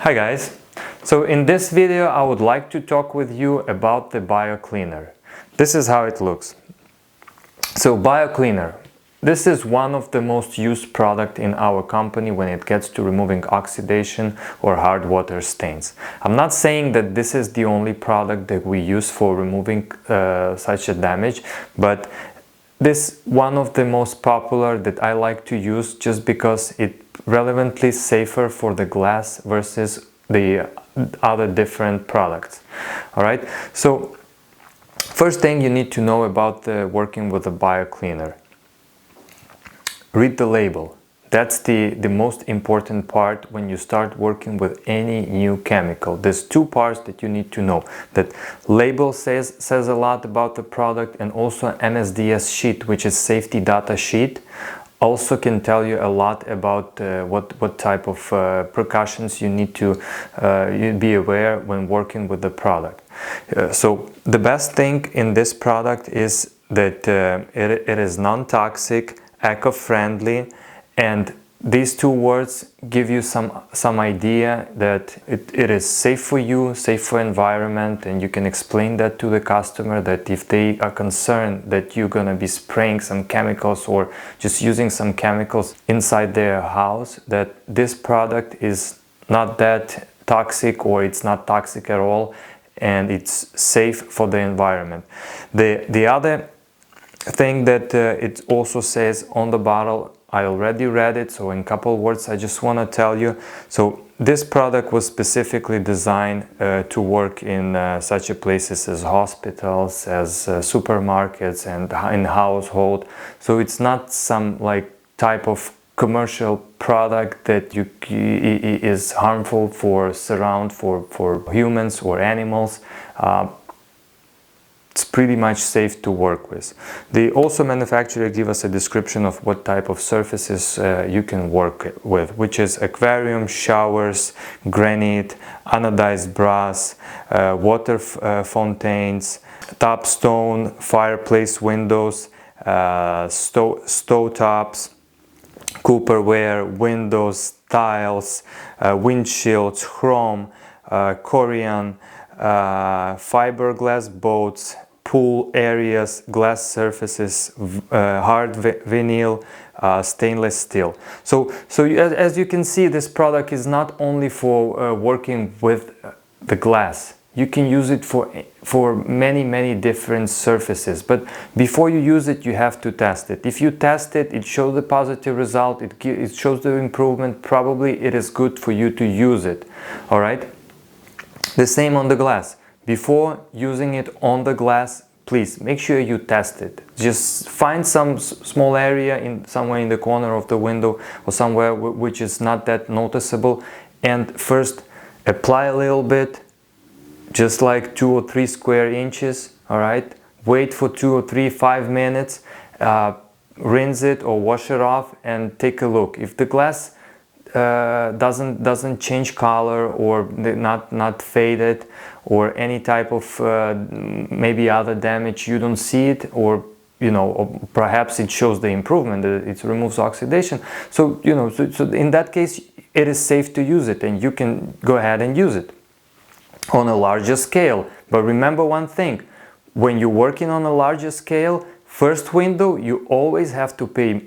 Hi guys! So in this video I would like to talk with you about the bio cleaner. This is how it looks. So bio cleaner. This is one of the most used product in our company when it gets to removing oxidation or hard water stains. I'm not saying that this is the only product that we use for removing such a damage, but this one of the most popular that I like to use just because it relevantly safer for the glass versus the other different products. All right, so first thing you need to know about working with a bio cleaner. Read the label. That's the most important part when you start working with any new chemical. There's two parts that you need to know. That label says a lot about the product, and also MSDS sheet, which is safety data sheet, also can tell you a lot about what type of precautions you need to be aware when working with the product. So the best thing in this product is that it is non-toxic, eco-friendly, and these two words give you some idea that it is safe for you, safe for environment, and you can explain that to the customer that if they are concerned that you're gonna be spraying some chemicals or just using some chemicals inside their house, that this product is not that toxic or it's not toxic at all, and it's safe for the environment. The other thing that it also says on the bottle, I already read it, so in a couple words I just want to tell you. So this product was specifically designed to work in such a places as hospitals, as supermarkets, and in household. So it's not some like type of commercial product that is harmful for humans or animals. It's pretty much safe to work with. They also manufacturer give us a description of what type of surfaces you can work with, which is aquarium, showers, granite, anodized brass, water fountains, top stone, fireplace windows, stove tops, cooperware, windows, tiles, windshields, chrome, corian, fiberglass boats, pool areas, glass surfaces, hard vinyl, stainless steel. So as you can see, this product is not only for working with the glass. You can use it for many different surfaces, but before you use it, you have to test it. If you test it, it shows the positive result, it shows the improvement, probably it is good for you to use it. All right. The same on the glass. Before using it on the glass, please make sure you test it. Just find some small area somewhere in the corner of the window or somewhere which is not that noticeable, and first apply a little bit, just like 2 or 3 square inches. All right. Wait for 2 or 3, 5 minutes. Rinse it or wash it off and take a look. If the glass doesn't change color or not faded or any type of maybe other damage, you don't see it, or or perhaps it shows the improvement, it removes oxidation, so so in that case it is safe to use it and you can go ahead and use it on a larger scale. But remember one thing, when you're working on a larger scale, first window, you always have to pay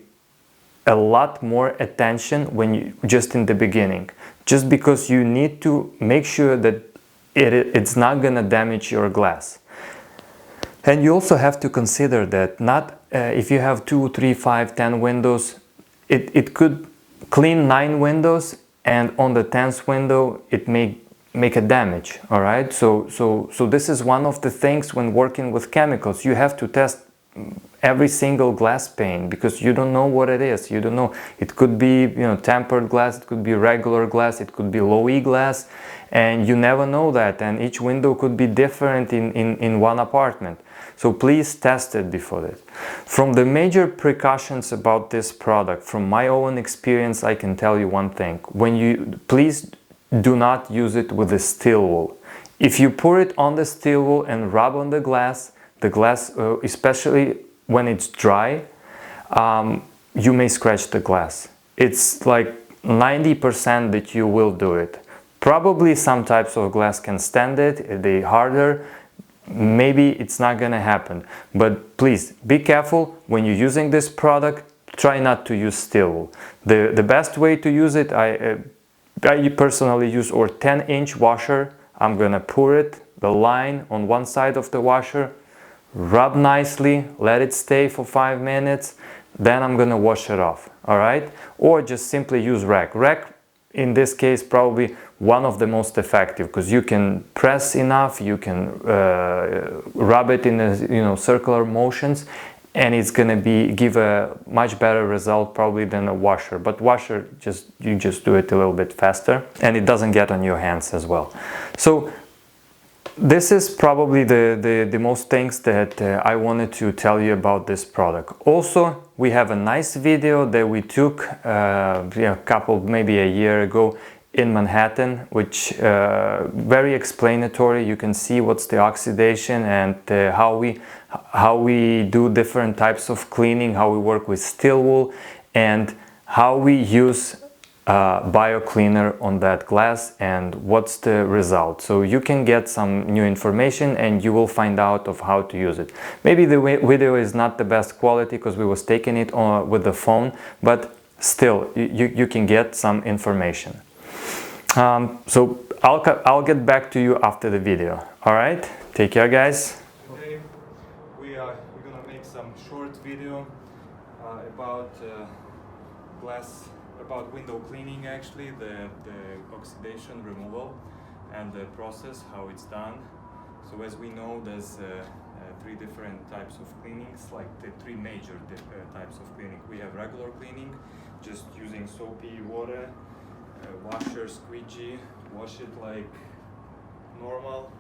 a lot more attention when just in the beginning, just because you need to make sure that it's not gonna damage your glass. And you also have to consider that not if you have 2, 3, 5, 10 windows, it could clean 9 windows, and on the 10th window it may make a damage. All right, so this is one of the things when working with chemicals. You have to test every single glass pane, because you don't know what it is. You don't know, it could be tempered glass, it could be regular glass, it could be low E glass, and you never know that, and each window could be different in one apartment. So please test it before that. From the major precautions about this product, from my own experience, I can tell you one thing. Please do not use it with a steel wool. If you pour it on the steel wool and rub on the glass, especially when it's dry, you may scratch the glass. It's like 90% that you will do it. Probably some types of glass can stand it. If they harder, maybe it's not gonna happen. But please be careful when you're using this product. Try not to use steel wool. The best way to use it, I personally use or 10-inch washer. I'm gonna pour it, the line on one side of the washer, rub nicely, let it stay for 5 minutes, then I'm gonna wash it off, all right? Or just simply use rack. Rack, in this case, probably one of the most effective, because you can press enough, you can rub it in a, circular motions, and it's gonna give a much better result probably than a washer. But washer, you just do it a little bit faster, and it doesn't get on your hands as well. So this is probably the most things that I wanted to tell you about this product. Also, we have a nice video that we took maybe a year ago in Manhattan, which very explanatory. You can see what's the oxidation and how we do different types of cleaning, how we work with steel wool, and how we use bio cleaner on that glass and what's the result. So you can get some new information and you will find out of how to use it. Maybe the video is not the best quality because we was taking it with the phone, but still you can get some information. So I'll get back to you after the video. All right, take care, guys. Okay, we're gonna make some short video about about window cleaning, actually, the oxidation removal and the process, how it's done. So as we know, there's 3 different types of cleanings, like the 3 major types of cleaning. We have regular cleaning, just using soapy water, washer, squeegee, wash it like normal,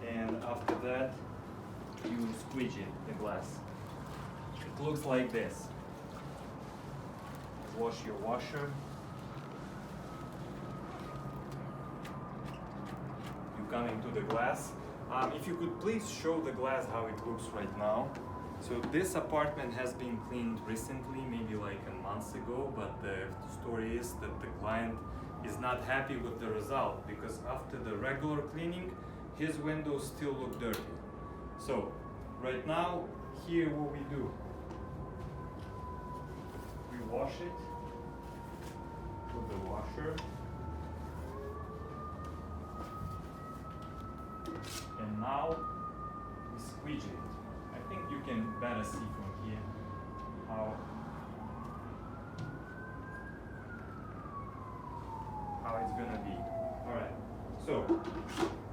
and after that you squeegee the glass. It looks like this. Wash your washer. You come into the glass. If you could please show the glass how it looks right now. So this apartment has been cleaned recently, maybe like a month ago, but the story is that the client is not happy with the result because after the regular cleaning, his windows still look dirty. So right now, here what we do, we wash it with the washer, and now we squeegee it. I think you can better see from here how it's gonna be. Alright, so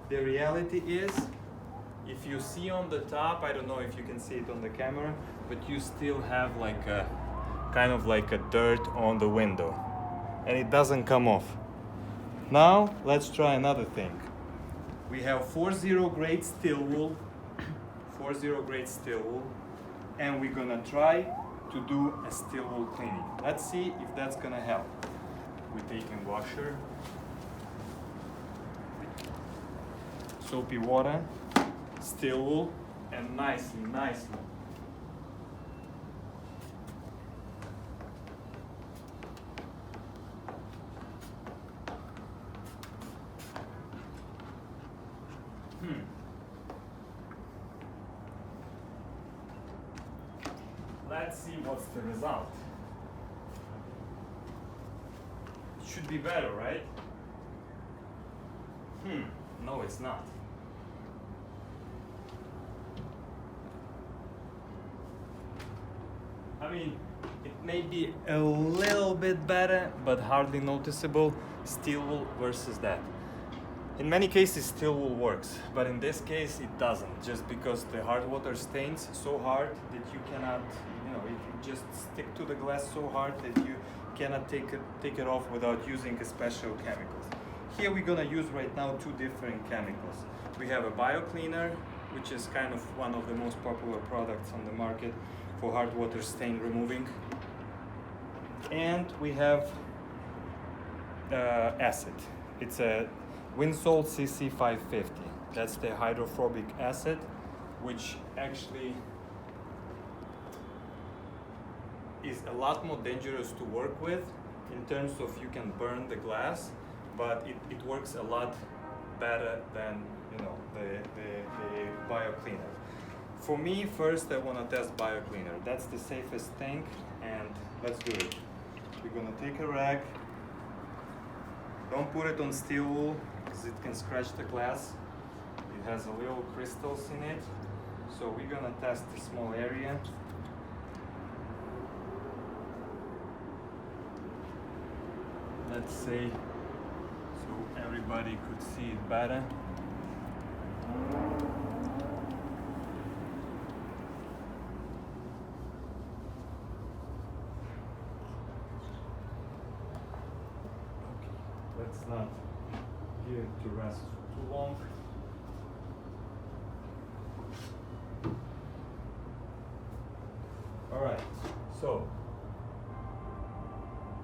the reality is, if you see on the top, I don't know if you can see it on the camera, but you still have like a kind of like a dirt on the window, and it doesn't come off. Now let's try another thing. We have 40 grade steel wool, 40 grade steel wool, and we're gonna try to do a steel wool cleaning. Let's see if that's gonna help. We're taking washer, soapy water, steel wool, and nicely. Let's see what's the result. It should be better, right? No, it's not. I mean, it may be a little bit better, but hardly noticeable. Steel wool versus that. In many cases, steel wool works, but in this case, it doesn't. Just because the hard water stains so hard that you cannot, it just stick to the glass so hard that you cannot take it off without using a special chemicals. Here we're gonna use right now 2 different chemicals. We have a bio cleaner, which is kind of one of the most popular products on the market for hard water stain removing, and we have acid. It's a Winsol CC550. That's the hydrophobic acid, which actually is a lot more dangerous to work with in terms of you can burn the glass, but it works a lot better than, you know, the bio cleaner. For me, first I want to test bio cleaner. That's the safest thing, and let's do it. We're gonna take a rag. Don't put it on steel wool because it can scratch the glass. It has a little crystals in it. So we're gonna test the small area. Let's say, so everybody could see it better. Let's not give it to rest for too long. All right, so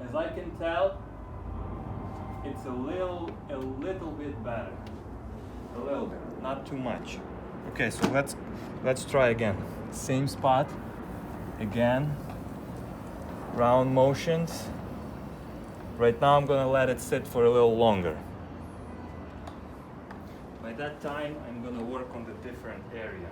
as I can tell, it's a little bit better. A little bit, not too much. Okay, so let's try again. Same spot, again, round motions. Right now I'm gonna let it sit for a little longer. By that time, I'm gonna work on the different area.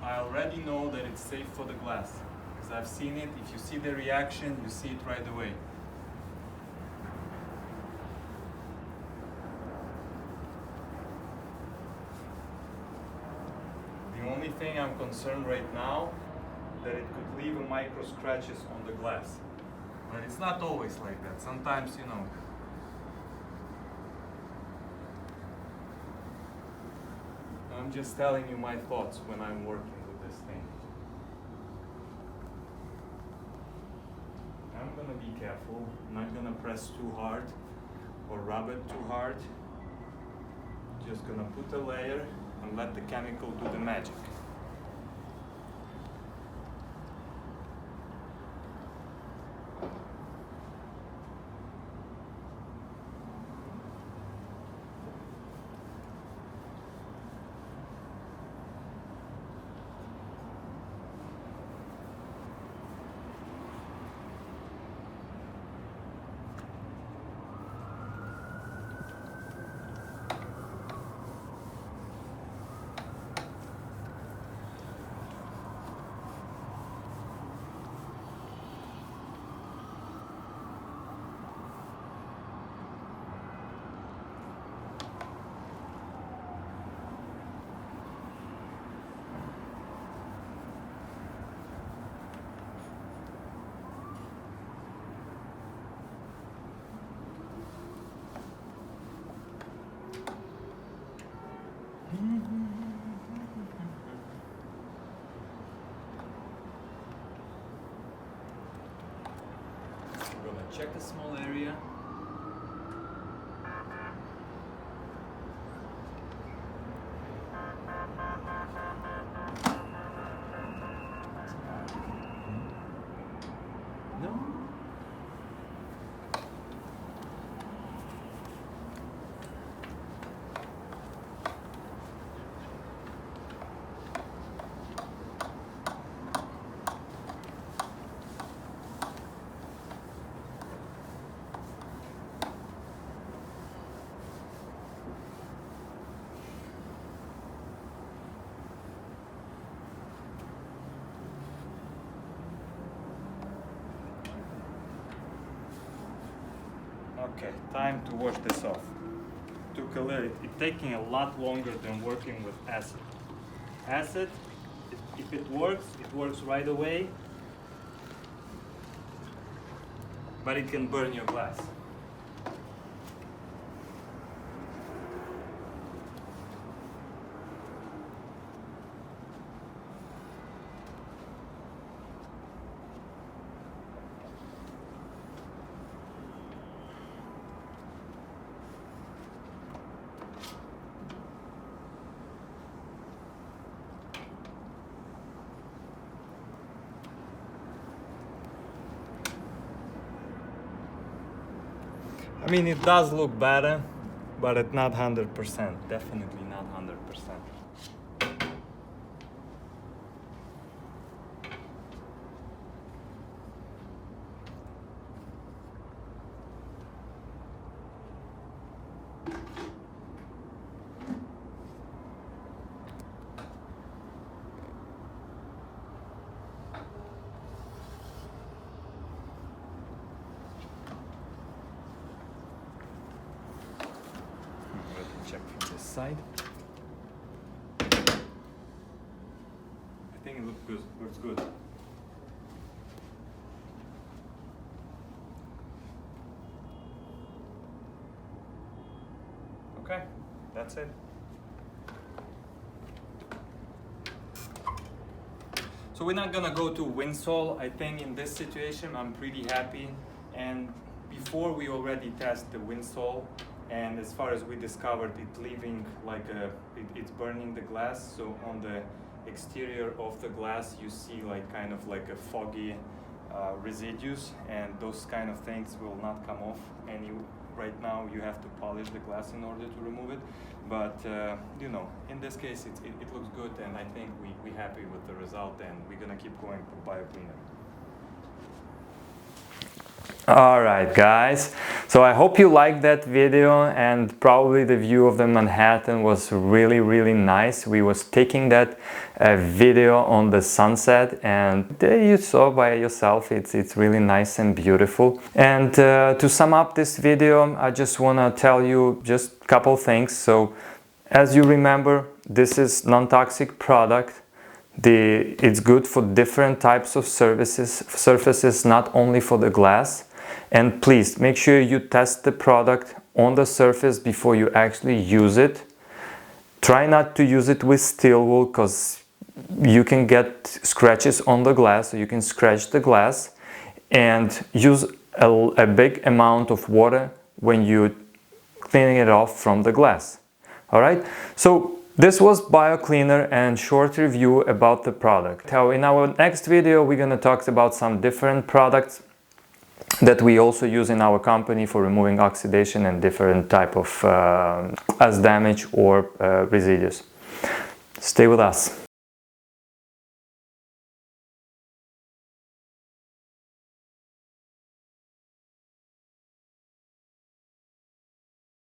I already know that it's safe for the glass, because I've seen it. If you see the reaction, you see it right away. The only thing I'm concerned right now, that it could leave a micro scratches on the glass. But it's not always like that. Sometimes, you know, I'm just telling you my thoughts when I'm working with this thing. I'm gonna be careful. I'm not gonna press too hard or rub it too hard. Just gonna put a layer and let the chemical do the magic. We're gonna check a small area. No? Okay, time to wash this off. Took a little, it's taking a lot longer than working with acid. Acid, if it works right away, but it can burn your glass. I mean, it does look better, but it's not 100%. Definitely not 100%. side. I think it looks good. Looks good. Okay, that's it. So we're not gonna go to windsole. I think in this situation I'm pretty happy, and before we already test the windsole, and as far as we discovered, it's leaving like it's burning the glass. So on the exterior of the glass you see like kind of like a foggy residues, and those kind of things will not come off. And right now you have to polish the glass in order to remove it, but you know, in this case it looks good, and I think we're happy with the result, and we're gonna keep going for BioCleaner. Alright guys, so I hope you liked that video, and probably the view of the Manhattan was really nice. We was taking that video on the sunset, and there you saw by yourself, it's really nice and beautiful. And to sum up this video, I just want to tell you just a couple things. So as you remember, this is non-toxic product. It's good for different types of surfaces, not only for the glass. And please make sure you test the product on the surface before you actually use it. Try not to use it with steel wool, because you can get scratches on the glass, so you can scratch the glass. And use a big amount of water when you cleaning it off from the glass. Alright, so this was BioCleaner and short review about the product. Now in our next video we're gonna talk about some different products that we also use in our company for removing oxidation and different type of as damage or residues. Stay with us.